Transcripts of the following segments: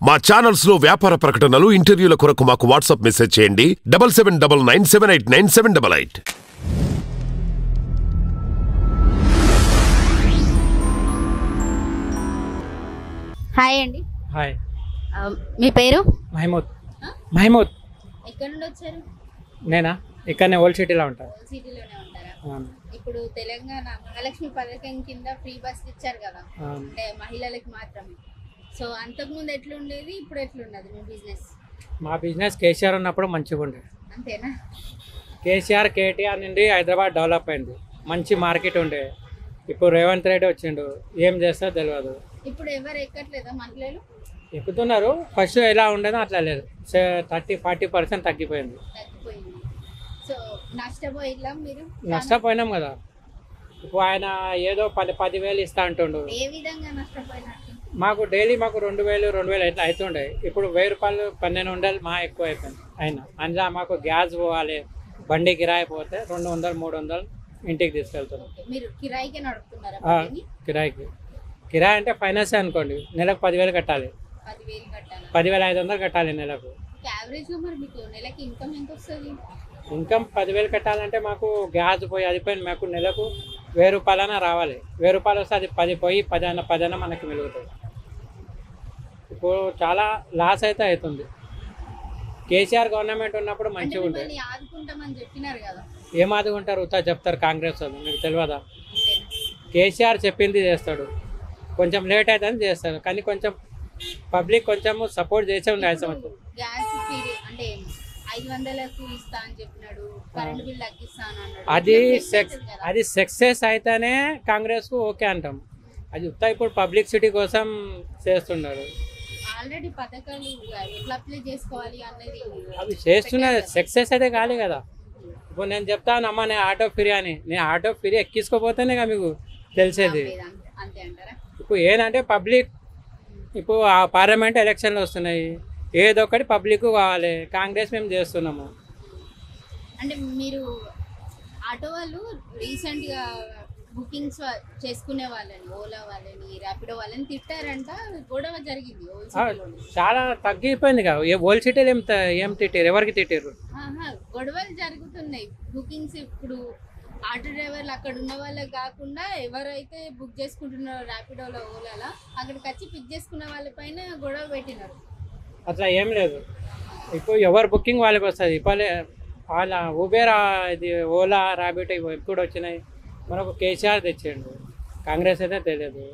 మా ఛానల్స్ లో వ్యాపార ప్రకటనలు ఇంటర్వ్యూల కొరకు మాకు వాట్సాప్ మెసేజ్ చేయండి 7799978978. హాయ్ అండి. హాయ్. మీ పేరు? మహమూద్. ఎక్కడ నుండి వచ్చారు? నేనా ఇక్కడనే ఓల్డ్ సిటీలో ఉంటాను. సిటీలోనే ఉంటారా? ఇప్పుడు తెలంగాణ మహాలక్ష్మి పథకం కింద ఫ్రీ బస్ ఇచ్చారు కదా, అంటే మహిళలకు మాత్రమే. సో అంతకుముందు ఎట్లుండేది, ఇప్పుడు ఎట్లున్నది మీ బిజినెస్? మా బిజినెస్ కేసీఆర్ ఉన్నప్పుడు మంచిగా ఉండేది. అంతేనా? కేటీఆర్ నుండి హైదరాబాద్ డెవలప్ అయింది, మంచి మార్కెట్ ఉండే. ఇప్పుడు రేవంత్ రెడ్డి వచ్చిండు, ఏం చేస్తారో తెలియదు. ఇప్పుడు ఎవరు ఎక్కట్లేదా మహిళలు? ఎక్కుతున్నారు, ఫస్ట్ ఎలా ఉండేదో అట్లా లేదు. 30-40% తగ్గిపోయింది. సో నష్టపోయిలా మీరు? నష్టపోయినాం కదా. ఇప్పుడు ఆయన ఏదో 10,000 ఇస్తా అంటుండు. ఏ విధంగా నష్టపోయినట్టు? మాకు డైలీ 2,000 ఇట్లా అవుతుండే. ఇప్పుడు 1,000 రూపాయలు 1200 మా ఎక్కువ అయిపోయింది. అయినా అందులో మాకు గ్యాస్ పోవాలి, బండి కిరాయి పోతే 200-300 ఇంటికి తీసుకెళ్తున్నాం. మీరు కిరాయికే నడుపుతున్నారా? కిరాయి అంటే ఫైనాన్స్ అనుకోండి, నెలకు 10,000 కట్టాలి. 10,500 కట్టాలి నెలకు. నెలకి ఇన్కమ్ ఎంత వస్తుంది? ఇన్కమ్ 10,000 కట్టాలంటే మాకు గ్యాస్ పోయి అది పోయి మాకు నెలకు 1,000 రూపాయలైనా రావాలి. 1,000 రూపాయలు వస్తే అది 10 పోయి 10 మనకి మిగులుతుంది. ఇప్పుడు చాలా లాస్ అయితే అవుతుంది. కేసీఆర్ గవర్నమెంట్ ఉన్నప్పుడు మంచిగా ఉంటుంది. ఏం ఆదుకుంటారు? ఉత్తా చెప్తారు కాంగ్రెస్ వాళ్ళు, మీకు తెలియదా? కేసీఆర్ చెప్పింది చేస్తాడు, కొంచెం లేట్ అవుతుంది చేస్తాడు, కానీ కొంచెం పబ్లిక్ కొంచెం సపోర్ట్ చేసే ఉండే. 5 సంవత్సరాలు అది సక్సెస్ అయితేనే కాంగ్రెస్ కు ఓకే అంటాం. అది ఉత్తా ఇప్పుడు పబ్లిసిటీ కోసం చేస్తున్నారు. అవి చేస్తున్నారు, సక్సెస్ అయితే కాలే కదా. ఇప్పుడు నేను చెప్తాను అమ్మ నేను ఆటో ఫ్రీ అని, నేను ఆటో ఫ్రీ ఎక్కించుకోపోతేనే మీకు తెలిసేది. ఇప్పుడు ఏంటంటే పబ్లిక్ ఇప్పుడు పార్లమెంట్ ఎలక్షన్లు వస్తున్నాయి, ఏదో ఒకటి పబ్లిక్ కావాలి. కాంగ్రెస్ మేము చేస్తున్నాము. అంటే మీరు ఆటో వాళ్ళు రీసెంట్గా బుకింగ్స్ చేసుకునే వాళ్ళని, ఓలా వాళ్ళని, ర్యాపిడో వాళ్ళని తిట్టారంట, గొడవ జరిగింది. చాలా తగ్గిపోయింది కదా. ఓల్డ్ సిటీలు ఏం తిట్టారు? ఎవరికి తిట్టారు? గొడవలు జరుగుతున్నాయి. బుకింగ్స్ ఇప్పుడు ఆటో డ్రైవర్లు అక్కడ ఉన్న వాళ్ళకి కాకుండా ఎవరైతే బుక్ చేసుకుంటున్నారో ర్యాపిడోలో, ఓలాలో అక్కడికి వచ్చి పిక్ చేసుకున్న వాళ్ళపైన గొడవ పెట్టినారు. అట్లా ఏం లేదు. ఇప్పుడు ఎవరు బుకింగ్ వాళ్ళకి వస్తుంది. ఇప్పుడు వాళ్ళ ఉబేర్, ఇది ఓలా, ర్యాపిడో ఇవి ఎప్పుడు వచ్చినాయి. మనకు కేసీఆర్ తెచ్చిండు, కాంగ్రెస్ అయితే తెలియదు.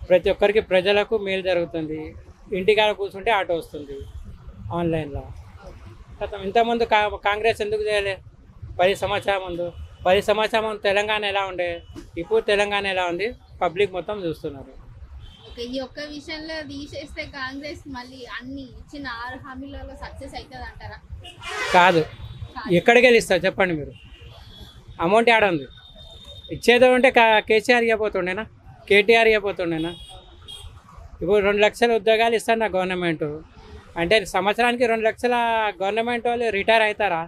ప్రతి ఒక్కరికి ప్రజలకు మేలు జరుగుతుంది. ఇంటికాడ కూర్చుంటే ఆటో వస్తుంది ఆన్లైన్లో. ఇంతకుముందు కాంగ్రెస్ ఎందుకు చేయలే? 10 సంవత్సరాల ముందు తెలంగాణ ఎలా ఉండే, ఇప్పుడు తెలంగాణ ఎలా ఉంది, పబ్లిక్ మొత్తం చూస్తున్నారు. ఈ ఒక్క విషయంలో తీసేస్తే కాంగ్రెస్ మళ్ళీ అన్ని ఇచ్చిన 6 హామీలలో సక్సెస్ అవుతుంది అంటారా? కాదు. ఎక్కడికి వెళ్ళి ఇస్తారు చెప్పండి మీరు? అమౌంట్ యాడ్ ఉంది. ఇచ్చేదో ఉంటే కేసీఆర్ ఇవ్వబోతుండేనా, కేటీఆర్ ఇవ్వబోతుండేనా? ఇప్పుడు 2 లక్షల ఉద్యోగాలు ఇస్తారు నా గవర్నమెంట్ అంటే సంవత్సరానికి 2 లక్షల గవర్నమెంట్ వాళ్ళు రిటైర్ అవుతారా?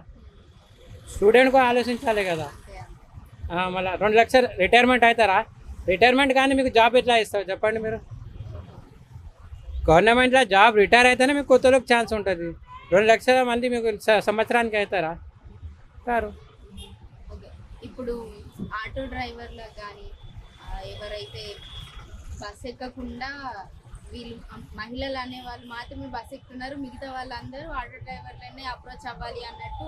స్టూడెంట్ కూడా ఆలోచించాలి కదా. మళ్ళీ 2 లక్షలు రిటైర్మెంట్ అవుతారా? రిటైర్మెంట్ కానీ మీకు జాబ్ ఎట్లా ఇస్తారు చెప్పండి మీరు? గవర్నమెంట్లో జాబ్ రిటైర్ అయితేనే మీకు కొత్తలోకి ఛాన్స్ ఉంటుంది. 2 లక్షల మంది మీకు సంవత్సరానికి అవుతారా? కారు. ఇప్పుడు ఆటో డ్రైవర్లకు కానీ ఎవరైతే బస్ ఎక్కకుండా వీళ్ళు మహిళలు అనే వాళ్ళు మాత్రమే బస్ ఎక్కుతున్నారు, మిగతా వాళ్ళందరూ ఆటో డ్రైవర్లనే అప్రోచ్ అవ్వాలి అన్నట్టు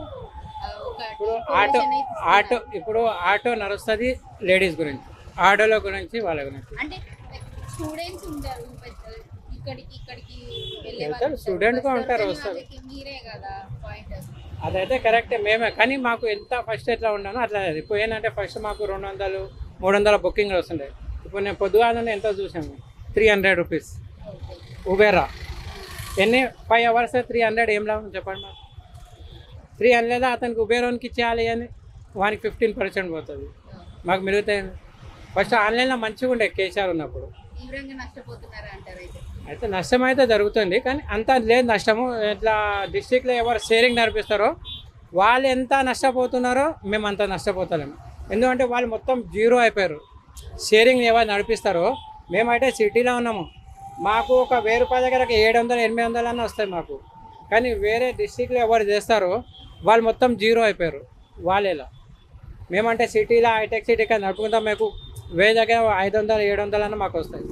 ఇప్పుడు ఆటో నడుస్తుంది లేడీస్ గురించి, ఆటోల గురించి వాళ్ళ గురించి. అంటే స్టూడెంట్స్ ఉంటారు, ఇక్కడికి స్టూడెంట్ గా ఉంటారు, వస్తారు. మీరే కదా పాయింట్. అదైతే కరెక్టే, మేమే. కానీ మాకు ఎంత ఫస్ట్ ఎట్లా ఉన్నానో అట్లా లేదు. ఇప్పుడు ఏంటంటే ఫస్ట్ మాకు 200-300 బుకింగ్లు వస్తుండే. ఇప్పుడు నేను పొద్దుగానే ఎంతో చూసాను, 300 రూపీస్ ఉబేరా. 5 అవర్స్ 300 ఏం లాభం చెప్పండి? మాకు 300 అతనికి ఉబేరోనికి ఇచ్చేయాలి అని వానికి 15% పోతుంది, మాకు మిగులుతాయి. ఫస్ట్ ఆన్లైన్లో మంచిగా ఉండే కేసీఆర్ ఉన్నప్పుడు. అయితే నష్టం అయితే జరుగుతుంది, కానీ అంత లేదు నష్టము. ఇట్లా డిస్ట్రిక్ట్లో ఎవరు షేరింగ్ నడిపిస్తారో వాళ్ళు ఎంత నష్టపోతున్నారో మేము అంత నష్టపోతలేము. ఎందుకంటే వాళ్ళు మొత్తం జీరో అయిపోయారు. షేరింగ్ ఎవరు నడిపిస్తారో, మేమైతే సిటీలో ఉన్నాము, మాకు ఒక 1000 రూపాయల దగ్గరకు 700 800 అన్న వస్తాయి మాకు. కానీ వేరే డిస్టిక్లో ఎవరు చేస్తారో వాళ్ళు మొత్తం జీరో అయిపోయారు. వాళ్ళేలా మేమంటే సిటీలో హైటెక్ సిటీ కానీ నడుపుకుంటాం, మాకు 1000 దగ్గర 500 700 అన్న మాకు వస్తాయి.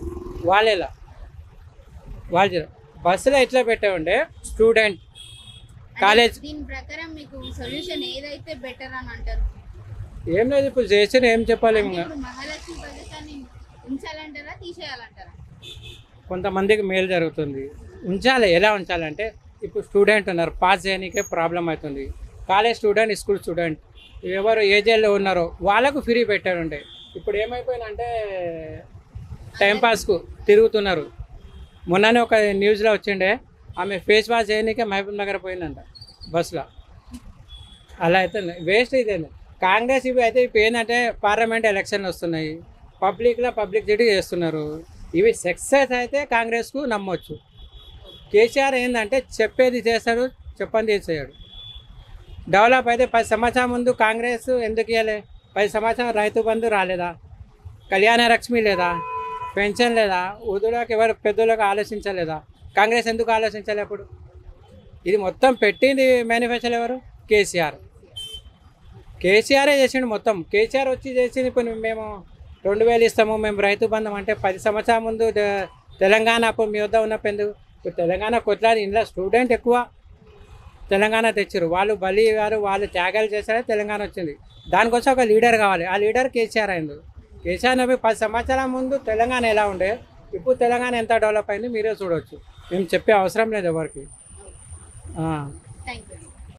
వాళ్ళేలా వాళ్ళు జీరో. బస్సులో ఎట్లా పెట్టే స్టూడెంట్ కాలేజ్ దీని ప్రకారం మీకు సొల్యూషన్ ఏదైతే బెటర్ అని అంటారు? ఏం లేదు, ఇప్పుడు చేసిన ఏం చెప్పలేము. అంటే ఇప్పుడు మహాలక్ష్మి పథకాన్ని ఉంచాలంటారా తీసేయాలంటారా? కొంతమందికి మేలు జరుగుతుంది, ఉంచాలి. ఎలా ఉంచాలంటే ఇప్పుడు స్టూడెంట్ ఉన్నారు, పాస్ చేయడానికే ప్రాబ్లం అవుతుంది. కాలేజ్ స్టూడెంట్, స్కూల్ స్టూడెంట్ ఎవరు ఏజెల్లో ఉన్నారో వాళ్ళకు ఫ్రీ పెట్టారుండే. ఇప్పుడు ఏమైపోయిందంటే టైంపాస్కు తిరుగుతున్నారు. మొన్ననే ఒక న్యూస్లో వచ్చిండే, ఆమె ఫేస్ వాష్ చేయడానికే మహబూబ్ నగర్ పోయిందంట బస్సులో. అలా అయితే వేస్ట్ ఇదే. కాంగ్రెస్ ఇవి అయితే ఇప్పుడు ఏంటంటే పార్లమెంట్ ఎలక్షన్లు వస్తున్నాయి, పబ్లిక్లో పబ్లిసిటీ చేస్తున్నారు. ఇవి సక్సెస్ అయితే కాంగ్రెస్కు నమ్మొచ్చు. కేసీఆర్ ఏంటంటే చెప్పేది చేస్తాడు, చెప్పంది చేసాడు. డెవలప్ అయితే 10 సంవత్సరాల ముందు కాంగ్రెస్ ఎందుకు ఇవ్వలే? 10 సంవత్సరాలు రైతు బంధు రాలేదా? కళ్యాణ లక్ష్మి లేదా? పెన్షన్ లేదా? వృద్ధులకు ఎవరు పెద్దలకు ఆలోచించలేదా? కాంగ్రెస్ ఎందుకు ఆలోచించలే? అప్పుడు ఇది మొత్తం పెట్టింది మేనిఫెస్టోలో ఎవరు? కేసీఆర్. కేసీఆరే చేసిండు మొత్తం. కేసీఆర్ వచ్చి చేసింది. ఇప్పుడు మేము 2000 ఇస్తాము, మేము రైతు బంధం అంటే 10 సంవత్సరాల ముందు తెలంగాణ అప్పుడు మీ వద్ద ఉన్న పెందు. ఇప్పుడు తెలంగాణ కొట్లాడి ఇంట్లో స్టూడెంట్ ఎక్కువ తెలంగాణ తెచ్చారు. వాళ్ళు బలి గారు వాళ్ళు త్యాగాలు చేశారే తెలంగాణ వచ్చింది. దానికోసం ఒక లీడర్ కావాలి. ఆ లీడర్ కేసీఆర్ అయింది. కేసీఆర్ 10 సంవత్సరాల ముందు తెలంగాణ ఎలా ఉండే, ఇప్పుడు తెలంగాణ ఎంత డెవలప్ అయింది మీరే చూడవచ్చు. మేము చెప్పే అవసరం లేదు ఎవరికి. Thank you.